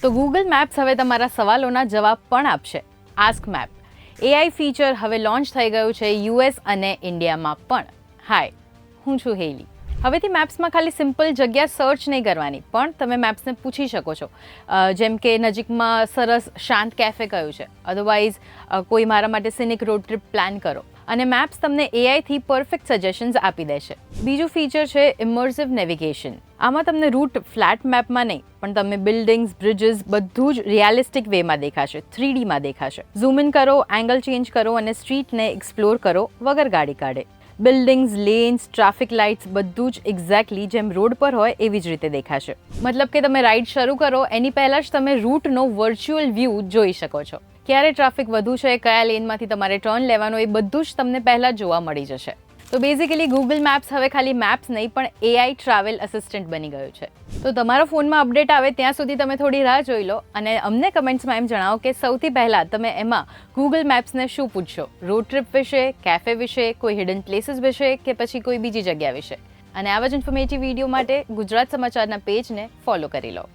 તો Google maps હવે તમારા સવાલોના જવાબ પણ આપશે. આસ્ક મેપ AI ફીચર હવે લોન્ચ થઈ ગયું છે US અને ઇન્ડિયામાં પણ. હાય, હું છું હેલી. હવેથી મેપ્સમાં ખાલી સિમ્પલ જગ્યા સર્ચ નહીં કરવાની, પણ તમે મેપ્સને પૂછી શકો છો, જેમ કે નજીકમાં સરસ શાંત કેફે કયું છે, અધરવાઇઝ કોઈ મારા માટે સિનિક રોડ ટ્રીપ પ્લાન કરો, અને મેપ્સ તમને AIથી પરફેક્ટ સજેશન્સ આપી દેશે. બીજું ફીચર છે ઇમર્સિવ નેવિગેશન. આમાં તમને રૂટ ફ્લેટ મેપમાં નહીં, પણ તમે બિલ્ડિંગ્સ, બ્રિજીસ બધું જ રિયાલિસ્ટિક વેમાં દેખાશે, 3Dમાં દેખાશે. ઝૂમ ઇન કરો, એંગલ ચેન્જ કરો અને સ્ટ્રીટને એક્સપ્લોર કરો વગર ગાડી કાઢે. બિલ્ડિંગ્સ, લેન્સ, ટ્રાફિક લાઇટ્સ બધું જ એક્ઝેક્ટલી જેમ રોડ પર હોય એવી જ રીતે દેખાશે. મતલબ કે તમે રાઇડ શરૂ કરો એની પહેલાં જ તમે રૂટનો વર્ચ્યુઅલ વ્યૂ જોઈ શકો છો. ક્યારે ટ્રાફિક વધુ છે, કયા લેનમાંથી તમારે ટર્ન લેવાનો, એ બધું જ તમને પહેલાં જ જોવા મળી જશે. તો બેઝિકલી ગૂગલ મેપ્સ હવે ખાલી મેપ્સ નહીં પણ AI ટ્રાવેલ અસિસ્ટન્ટ બની ગયું છે. તો તમારા ફોનમાં અપડેટ આવે ત્યાં સુધી તમે થોડી રાહ જોઈ લો અને અમને કમેન્ટ્સમાં એમ જણાવો કે સૌથી પહેલાં તમે એમાં ગૂગલ મેપ્સને શું પૂછશો? રોડ ટ્રીપ વિશે, કેફે વિશે, કોઈ હિડન પ્લેસીસ વિશે કે પછી કોઈ બીજી જગ્યા વિશે? અને આવા જ ઇન્ફોર્મેટિવ વિડીયો માટે ગુજરાત સમાચારના પેજને ફોલો કરી લો.